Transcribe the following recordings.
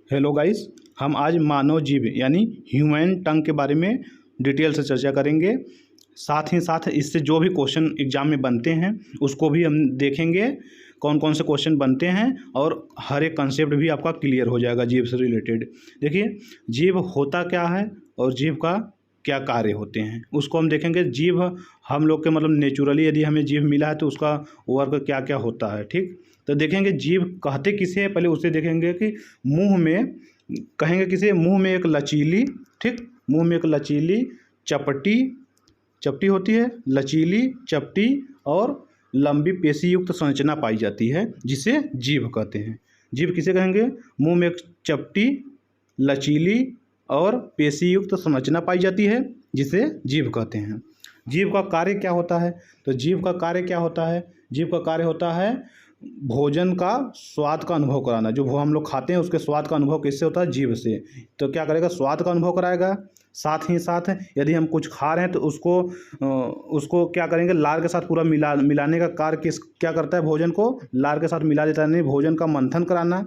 Hello guys, हम आज मानव जीव यानी ह्यूमन टंग के बारे में डिटेल से चर्चा करेंगे। साथ ही साथ इससे जो भी क्वेश्चन एग्जाम में बनते हैं उसको भी हम देखेंगे, कौन कौन से क्वेश्चन बनते हैं और हर एक कंसेप्ट भी आपका क्लियर हो जाएगा जीव से रिलेटेड। देखिए, जीव होता क्या है और जीव का क्या कार्य होते हैं उसको हम देखेंगे। जीव हम लोग के मतलब नेचुरली यदि हमें जीव मिला है तो उसका वर्क क्या क्या होता है, ठीक। तो देखेंगे जीव कहते किसे हैं, पहले उसे देखेंगे कि मुंह में कहेंगे किसे, मुंह में एक लचीली, ठीक, मुंह में एक लचीली चपटी चपटी होती है, लचीली चपटी और लंबी पेशी युक्त संरचना पाई जाती है जिसे जीभ कहते हैं। जीभ किसे कहेंगे? मुंह में एक चपटी, लचीली और पेशी युक्त संरचना पाई जाती है जिसे जीभ कहते हैं। जीभ का कार्य क्या होता है? तो जीभ का कार्य क्या होता है? जीभ का कार्य होता है भोजन का स्वाद का अनुभव कराना। जो हम लोग खाते हैं उसके स्वाद का अनुभव किससे होता है? जीभ से। तो क्या करेगा? स्वाद का अनुभव कराएगा। साथ ही साथ यदि हम कुछ खा रहे हैं तो उसको क्या करेंगे? लार के साथ पूरा मिलाने का कार्य क्या करता है? भोजन को लार के साथ मिला देता है। नहीं, भोजन का मंथन कराना।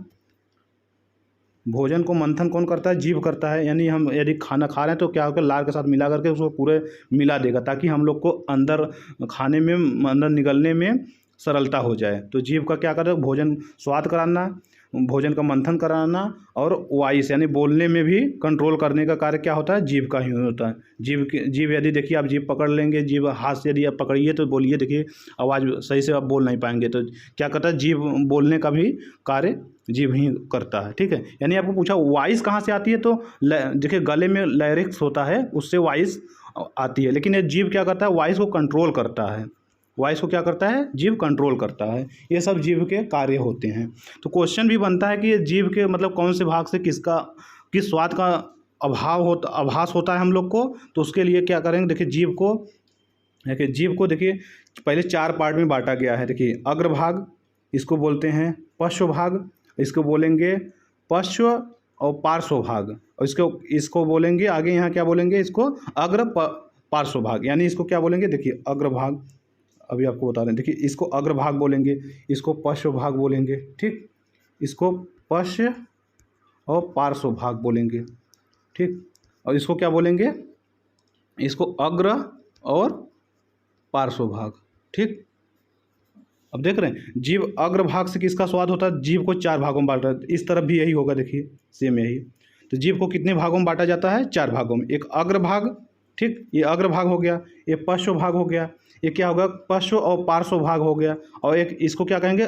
भोजन को मंथन कौन करता है? जीभ करता है। यानी हम यदि खाना खा रहे हैं तो क्या होगा? लार के साथ मिला करके उसको पूरे मिला देगा ताकि हम लोग को अंदर खाने में, अंदर निगलने में सरलता हो जाए। तो जीभ का क्या करता है? भोजन स्वाद कराना, भोजन का मंथन कराना और वॉइस यानी बोलने में भी कंट्रोल करने का कार्य क्या होता है? जीभ का ही होता है। जीभ यदि देखिए आप जीभ पकड़ लेंगे, जीभ हाथ से यदि आप पकड़िए तो बोलिए, देखिए आवाज़ सही से आप बोल नहीं पाएंगे। तो क्या करता है? जीभ बोलने का भी कार्य जीभ ही करता है, ठीक है। यानी आपको पूछा वॉइस कहाँ से आती है, तो देखिए गले में लैरिक्स होता है, उससे वॉइस आती है। लेकिन ये जीभ क्या करता है? वॉइस को कंट्रोल करता है। वॉइस को क्या करता है? जीभ कंट्रोल करता है। ये सब जीभ के कार्य होते हैं। तो क्वेश्चन भी बनता है कि ये जीभ के मतलब कौन से भाग से किस स्वाद का आभास होता है हम लोग को। तो उसके लिए क्या करेंगे? देखिए जीभ को देखिए पहले 4 पार्ट में बांटा गया है। देखिए अग्रभाग, इसको बोलते हैं पश्व भाग, इसको बोलेंगे पश्व और पार्श्व भाग, और इसको बोलेंगे आगे यहाँ क्या बोलेंगे? इसको अग्र पार्श्व भाग। यानी इसको क्या बोलेंगे? देखिए अग्रभाग, अभी आपको बता रहे हैं। देखिए इसको अग्रभाग बोलेंगे, इसको पश्व भाग बोलेंगे, ठीक। इसको पश्व और पार्श्व भाग बोलेंगे, ठीक। और इसको क्या बोलेंगे? इसको अग्र और पार्श्व भाग, ठीक। अब देख रहे हैं जीभ अग्रभाग से किसका स्वाद होता है? जीभ को 4 भागों में बांटा है। इस तरफ भी यही होगा, देखिए सेम यही। तो जीभ को कितने भागों में बांटा जाता है? 4 भागों में। एक अग्रभाग, ठीक, ये अग्रभाग हो गया। ये पश्व भाग हो गया। ये क्या होगा? पश्व और पार्श्व भाग हो गया। और एक इसको क्या कहेंगे?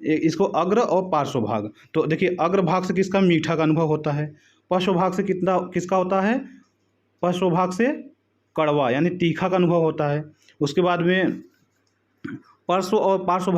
इसको अग्र और पार्श्व भाग। तो देखिए अग्रभाग से किसका? मीठा का अनुभव होता है। पश्व भाग से किसका होता है? पश्व भाग से कड़वा यानी तीखा का अनुभव होता है। उसके बाद में पार्श्व और पार्श्व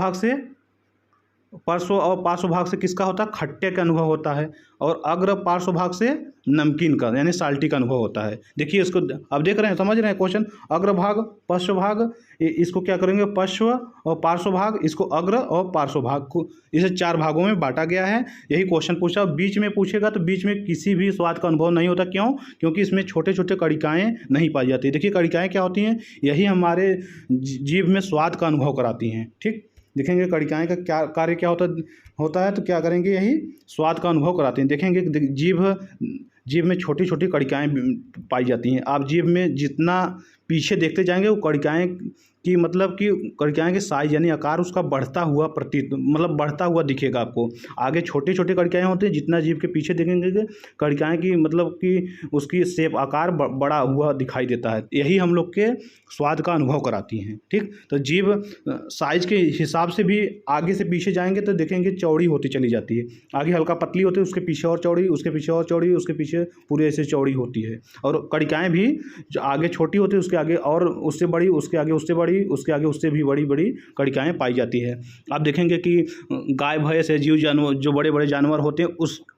भाग से किसका होता है? खट्टे का अनुभव होता है। और अग्र पार्श्व भाग से नमकीन का यानी साल्टी का अनुभव होता है। देखिए इसको अब देख रहे हैं, समझ रहे हैं क्वेश्चन। अग्रभाग, पश्व भाग, इसको क्या करेंगे? पश्व और पार्श्व भाग, इसको अग्र और पार्श्व भाग को, इसे 4 भागों में बांटा गया है। यही क्वेश्चन पूछा। बीच में पूछेगा तो बीच में किसी भी स्वाद का अनुभव नहीं होता। क्यों? क्योंकि इसमें छोटे छोटे कणिकाएँ नहीं पाई जाती। देखिए कणिकाएँ क्या होती हैं? यही हमारे जीभ में स्वाद का अनुभव कराती हैं, ठीक। देखेंगे कणिकाएँ का क्या कार्य क्या होता है, तो क्या करेंगे? यही स्वाद का अनुभव कराते हैं। देखेंगे जीभ में छोटी छोटी कणिकाएँ पाई जाती हैं। आप जीभ में जितना पीछे देखते जाएंगे वो कणिकाएँ की मतलब कि कणिकाएँ के साइज यानी आकार उसका बढ़ता हुआ बढ़ता हुआ दिखेगा आपको। आगे छोटे छोटे कणिकाएँ होती हैं, जितना जीभ के पीछे देखेंगे कणिकाएँ की मतलब कि उसकी शेप आकार बड़ा हुआ दिखाई देता है। यही हम लोग के स्वाद का अनुभव कराती हैं, ठीक। तो जीभ साइज के हिसाब से भी आगे से पीछे जाएंगे तो देखेंगे चौड़ी होती चली जाती है। आगे हल्का पतली होती है, उसके पीछे और चौड़ी, उसके पीछे और चौड़ी, उसके पीछे पूरी ऐसे चौड़ी होती है। और कणिकाएँ भी जो आगे छोटी होती है उसके आगे और उससे बड़ी, उसके आगे उससे बड़ी, उसके आगे उससे भी बड़ी बड़ी कणिकाएँ पाई जाती है। आप देखेंगे कि गाय भैंस है, जीव जानवर, जो बड़े बड़े जानवर होते हैं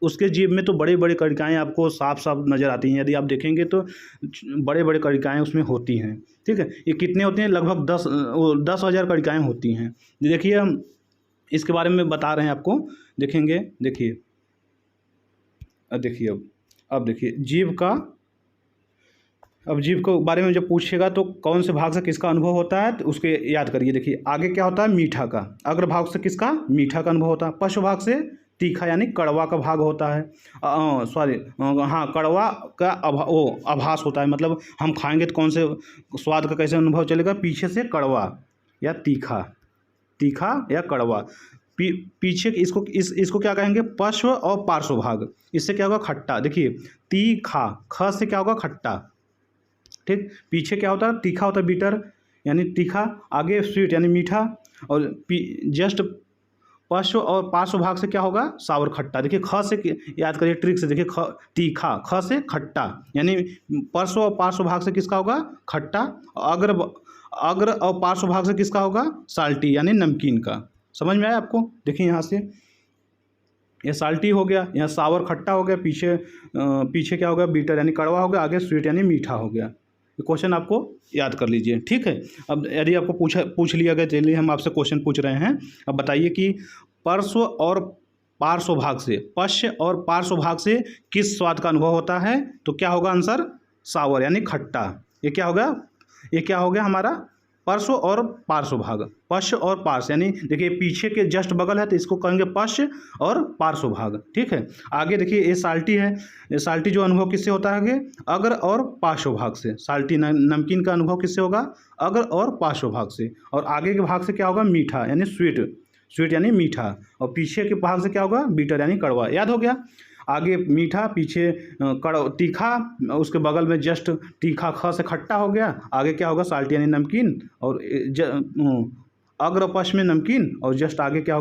उसके जीभ में तो बड़े बड़े कणिकाएँ आपको साफ साफ नज़र आती हैं। यदि आप देखेंगे तो बड़े बड़े कणिकाएँ उसमें होती हैं, ठीक है। ये कितने होते हैं? लगभग 10,000 कणिकाएँ होती हैं। देखिए हम इसके बारे में बता रहे हैं आपको। देखेंगे, देखिए अब देखिए अब जीभ के बारे में जब पूछेगा तो कौन से भाग से किसका अनुभव होता है तो उसके याद करिए। देखिए आगे क्या होता है? मीठा का। अग्र भाग से किसका? मीठा का अनुभव होता है। पश्व भाग से तीखा यानी कड़वा का भाग होता है, सॉरी, हाँ, कड़वा का आभास होता है, मतलब हम खाएंगे तो कौन से स्वाद का कैसे अनुभव चलेगा, पीछे से कड़वा या तीखा, तीखा या कड़वा। पीछे इसको क्या कहेंगे, पार्श्व और पार्श्व भाग। इससे क्या होगा, खट्टा। देखिए तीखा, ख से क्या होगा, खट्टा, ठीक। पीछे क्या होता है, तीखा होता है, बीटर यानी तीखा, आगे स्वीट यानी मीठा, और जस्ट पार्श्व और पार्श्व भाग से क्या होगा, सावर, खट्टा। देखिए ख से याद करिए ट्रिक से, देखिए ख तीखा, ख से खट्टा, यानी पार्श्व और पार्श्व भाग से किसका होगा, खट्टा। अग्र और पार्श्व भाग से किसका होगा, साल्टी यानी नमकीन का। समझ में आया आपको। देखिए यहाँ से ये साल्टी हो गया, यहाँ सावर खट्टा हो गया, पीछे क्या हो गया, बीटर यानी कड़वा हो गया, आगे स्वीट यानी मीठा हो गया। ये क्वेश्चन आपको याद कर लीजिए, ठीक है। अब यदि आपको पूछ लिया गया, चलिए हम आपसे क्वेश्चन पूछ रहे हैं। अब बताइए कि पार्श्व और पार्श्व भाग से, पश्च और पार्श्व भाग से किस स्वाद का अनुभव होता है, तो क्या होगा आंसर, सावर यानी खट्टा। ये क्या हो गया हमारा पार्श्व और पार्श्व भाग। पश्च और पार्श्व यानी देखिए पीछे के जस्ट बगल है तो इसको कहेंगे पश्च और पार्श्व भाग, ठीक है। आगे देखिए ये साल्टी है, ये साल्टी जो अनुभव किससे होता है, आगे अग्र और पार्श्व भाग से। साल्टी नमकीन का अनुभव किससे होगा, अग्र और पार्श्व भाग से। और आगे के भाग से क्या होगा, मीठा यानी स्वीट यानी मीठा, और पीछे के भाग से क्या होगा, बीटर यानी कड़वा। याद हो गया। आगे मीठा, पीछे तीखा, उसके बगल में जस्ट तीखा, ख से खट्टा हो गया, आगे क्या होगा, साल्टी यानी नमकीन, और अग्र पश्च में नमकीन, और जस्ट आगे क्या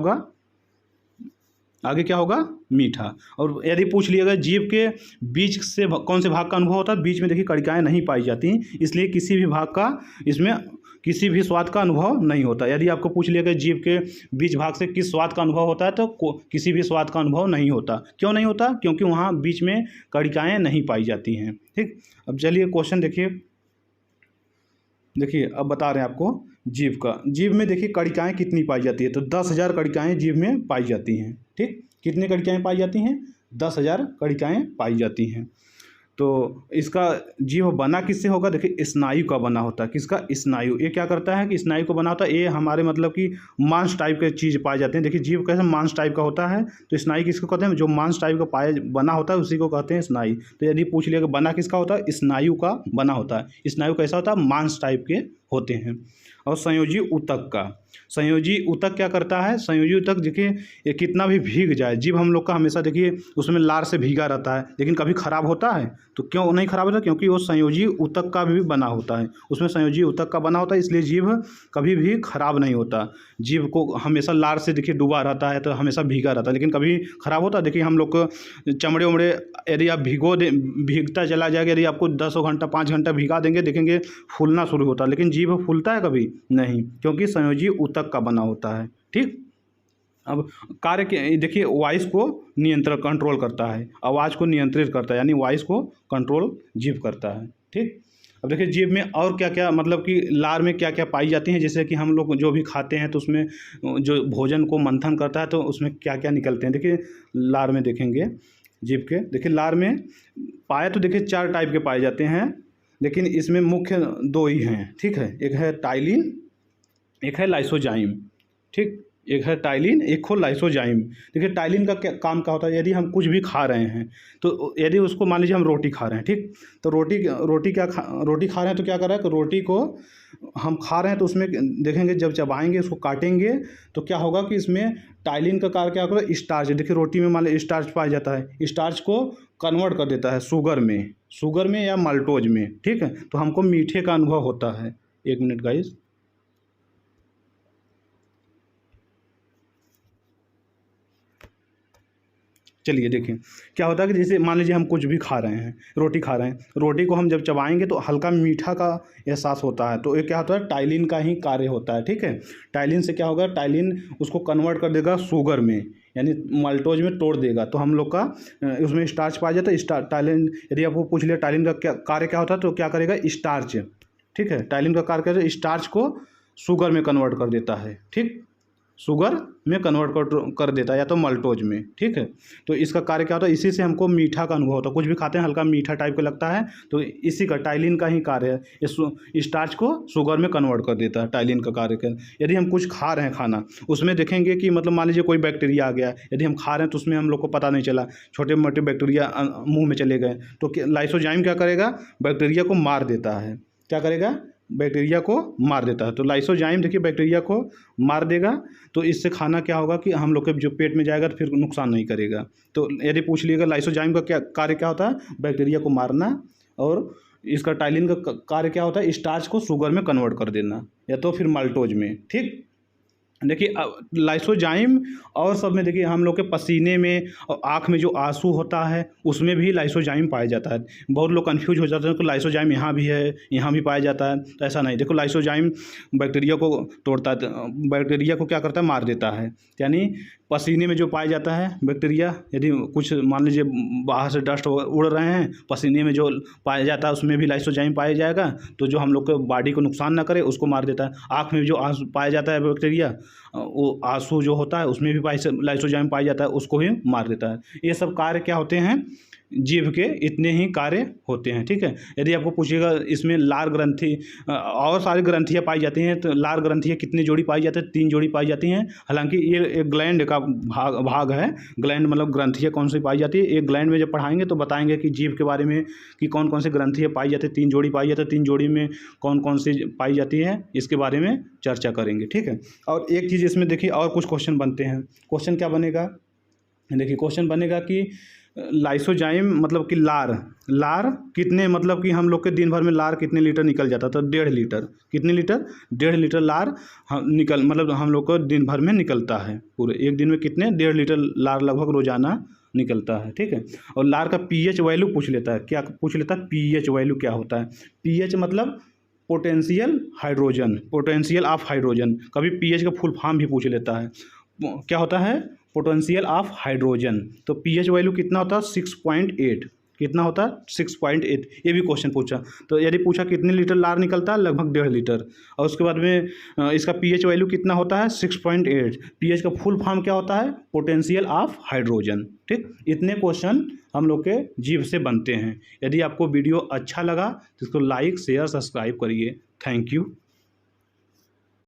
होगा, मीठा। और यदि पूछ लिया गया जीभ के बीच से कौन से भाग का अनुभव होता है, बीच में देखिए कड़िकाएँ नहीं पाई जाती, इसलिए किसी भी भाग का इसमें किसी भी स्वाद का अनुभव नहीं होता। यदि आपको पूछ लिया गया जीभ के बीच भाग से किस स्वाद का अनुभव होता है, तो किसी भी स्वाद का अनुभव नहीं होता। क्यों नहीं होता, क्योंकि वहाँ बीच में कड़िकाएँ नहीं पाई जाती हैं, ठीक। अब चलिए क्वेश्चन देखिए अब बता रहे हैं आपको जीभ का। जीभ में देखिए कड़िकाएँ कितनी पाई जाती है, तो 10,000 कड़िकाएँ जीभ में पाई जाती हैं, ठीक। कितनी कड़िकाएँ पाई जाती हैं, 10,000 कड़िकाएँ पाई जाती हैं। तो इसका जीभ बना किससे होगा, देखिए स्नायु का बना होता है। किसका, स्नायु। ये क्या करता है कि स्नायु को बना होता है, ये हमारे मतलब कि मांस टाइप के चीज़ पाए जाते हैं। देखिए जीभ कैसे मांस टाइप का होता है, तो स्नायु किसको कहते हैं, जो मांस टाइप का बना होता है उसी को कहते हैं स्नायु। तो यदि पूछ लिया कि बना किसका होता है, स्नायु का बना होता है। स्नायु कैसा होता है, मांस टाइप के होते हैं। और संयोजी ऊतक का, संयोजी ऊतक क्या करता है, संयोजी ऊतक देखिए ये कितना भी भीग जाए, जीभ हम लोग का हमेशा देखिए उसमें लार से भीगा रहता है, लेकिन कभी ख़राब होता है, तो क्यों नहीं ख़राब होता, क्योंकि वो संयोजी ऊतक का भी बना होता है, उसमें संयोजी ऊतक का बना होता है, इसलिए जीभ कभी भी ख़राब नहीं होता। जीभ को हमेशा लार से देखिए डूबा रहता है, तो हमेशा भीगा रहता है, लेकिन कभी ख़राब होता है। देखिए हम लोग को चमड़े उमड़े यदि आप भीगता चला जाएगा, यदि आपको 10 घंटा 5 घंटा भिगा देंगे, देखेंगे फूलना शुरू होता है, लेकिन जीभ फूलता है कभी नहीं, क्योंकि संयोजी ऊतक का बना होता है, ठीक। अब कार्य के देखिए वॉइस को कंट्रोल करता है, आवाज़ को नियंत्रित करता है, यानी वॉइस को कंट्रोल जीभ करता है, ठीक। अब देखिए जीभ में और क्या क्या मतलब कि लार में क्या क्या पाई जाती हैं, जैसे कि हम लोग जो भी खाते हैं तो उसमें जो भोजन को मंथन करता है तो उसमें क्या क्या निकलते हैं। देखिए लार में देखेंगे जीभ के, देखिए लार में पाए तो देखिए 4 टाइप के पाए जाते हैं, लेकिन इसमें मुख्य 2 ही हैं, ठीक है। एक है टाइलिन, एक है लाइसोजाइम, ठीक। एक है टाइलिन, एक हो लाइसोजाइम। देखिए टाइलिन का क्या काम क्या होता है, यदि हम कुछ भी खा रहे हैं तो यदि उसको मान लीजिए हम रोटी खा रहे हैं, ठीक, तो रोटी खा रहे हैं तो क्या कर रहा है कि रोटी को हम खा रहे हैं तो उसमें देखेंगे जब चबाएंगे उसको काटेंगे तो क्या होगा कि इसमें टाइलिन का कार्य क्या होगा, स्टार्च। देखिए रोटी में मान लीजिए स्टार्च पाया जाता है, स्टार्च को कन्वर्ट कर देता है शुगर में या माल्टोज में, ठीक है। तो हमको मीठे का अनुभव होता है। 1 मिनट गाइस, चलिए देखिए क्या होता है कि जैसे मान लीजिए हम कुछ भी खा रहे हैं, रोटी खा रहे हैं, रोटी को हम जब चबाएंगे तो हल्का मीठा का एहसास होता है, तो ये क्या होता है, टाइलिन का ही कार्य होता है, ठीक है। टाइलिन से क्या होगा, टाइलिन उसको कन्वर्ट कर देगा शुगर में, यानी माल्टोज में तोड़ देगा, तो हम लोग का उसमें स्टार्च पाया जाता है। टाइलिन यदि आपको पूछ लिया टाइलिन का क्या कार्य क्या होता है, तो क्या करेगा, स्टार्च, ठीक है। टाइलिन का कार्य क्या है, स्टार्च को शुगर में कन्वर्ट कर देता है, ठीक। शुगर में कन्वर्ट कर देता है, या तो मल्टोज में। ठीक है, तो इसका कार्य क्या होता है, इसी से हमको मीठा का अनुभव होता है। कुछ भी खाते हैं हल्का मीठा टाइप का लगता है, तो इसी का टाइलिन का ही कार्य है, इस स्टार्च को शुगर में कन्वर्ट कर देता है, टाइलिन का कार्य कर। यदि हम कुछ खा रहे हैं खाना, उसमें देखेंगे कि मतलब मान लीजिए कोई बैक्टीरिया आ गया, यदि हम खा रहे हैं तो उसमें हम लोग को पता नहीं चला, छोटे मोटे बैक्टीरिया मुँह में चले गए, तो लाइसोजाइम क्या करेगा, बैक्टीरिया को मार देता है। क्या करेगा, बैक्टीरिया को मार देता है। तो लाइसोजाइम देखिए बैक्टीरिया को मार देगा, तो इससे खाना क्या होगा कि हम लोग के जो पेट में जाएगा तो फिर नुकसान नहीं करेगा। तो यदि पूछ लिएगा लाइसोजाइम का क्या कार्य क्या होता है, बैक्टीरिया को मारना, और इसका टाइलिन का कार्य क्या होता है, स्टार्च को शुगर में कन्वर्ट कर देना, या तो फिर माल्टोज में। ठीक, देखिए लाइसोजाइम और सब में देखिए हम लोग के पसीने में और आँख में जो आंसू होता है उसमें भी लाइसोजाइम पाया जाता है। बहुत लोग कंफ्यूज हो जाते हैं कि लाइसोजाइम यहाँ भी है, यहाँ भी पाया जाता है, तो ऐसा नहीं। देखो लाइसोजाइम बैक्टीरिया को तोड़ता है, बैक्टीरिया को क्या करता है, मार देता है। यानी पसीने में जो पाया जाता है बैक्टीरिया, यदि कुछ मान लीजिए बाहर से डस्ट उड़ रहे हैं, पसीने में जो पाया जाता है उसमें भी लाइसोजाइम पाया जाएगा, तो जो हम लोग के बॉडी को नुकसान ना करे उसको मार देता है। आँख में जो आंसू पाया जाता है बैक्टीरिया, वो आंसू जो होता है उसमें भी लाइसोजाइम पाया जाता है, उसको ही मार देता है। ये सब कार्य क्या होते हैं, जीभ के इतने ही कार्य होते हैं। ठीक है, यदि आपको पूछिएगा इसमें लार ग्रंथि और सारी ग्रंथियाँ पाई जाती हैं, तो लार ग्रंथियाँ कितनी जोड़ी पाई जाती है, 3 जोड़ी पाई जाती हैं। हालांकि ये एक ग्लैंड का भाग है। ग्लैंड मतलब ग्रंथियाँ कौन सी पाई जाती है, एक ग्लैंड में जब पढ़ाएंगे तो बताएंगे कि जीभ के बारे में कि कौन कौन सी ग्रंथियाँ पाई जाती है। 3 जोड़ी पाई जाती है, 3 जोड़ी में कौन कौन सी पाई जाती है, इसके बारे में चर्चा करेंगे। ठीक है, और एक चीज़ इसमें देखिए और कुछ क्वेश्चन बनते हैं। क्वेश्चन क्या बनेगा, देखिए क्वेश्चन बनेगा कि लाइसोजाइम मतलब कि लार कितने, मतलब कि हम लोग के दिन भर में लार कितने लीटर निकल जाता है, तो 1.5 लीटर। कितने लीटर, 1.5 लीटर लार मतलब हम लोग को दिन भर में निकलता है। पूरे एक दिन में कितने, 1.5 लीटर लार लगभग रोजाना निकलता है। ठीक है, और लार का पीएच वैल्यू पूछ लेता है। क्या पूछ लेता है, पीएच वैल्यू क्या होता है। पीएच मतलब potential hydrogen, potential of hydrogen. कभी पीएच का फुल फॉर्म भी पूछ लेता है, क्या होता है, पोटेंशियल ऑफ हाइड्रोजन। तो पीएच वैल्यू कितना होता है, 6.8। कितना होता है, 6.8। ये भी क्वेश्चन पूछा। तो यदि पूछा कितने लीटर लार निकलता है, लगभग 1.5 लीटर। और उसके बाद में इसका पीएच वैल्यू कितना होता है, 6.8। पीएच का फुल फॉर्म क्या होता है, पोटेंशियल ऑफ हाइड्रोजन। ठीक, इतने क्वेश्चन हम लोग के जीभ से बनते हैं। यदि आपको वीडियो अच्छा लगा तो इसको लाइक शेयर सब्सक्राइब करिए। Thank you.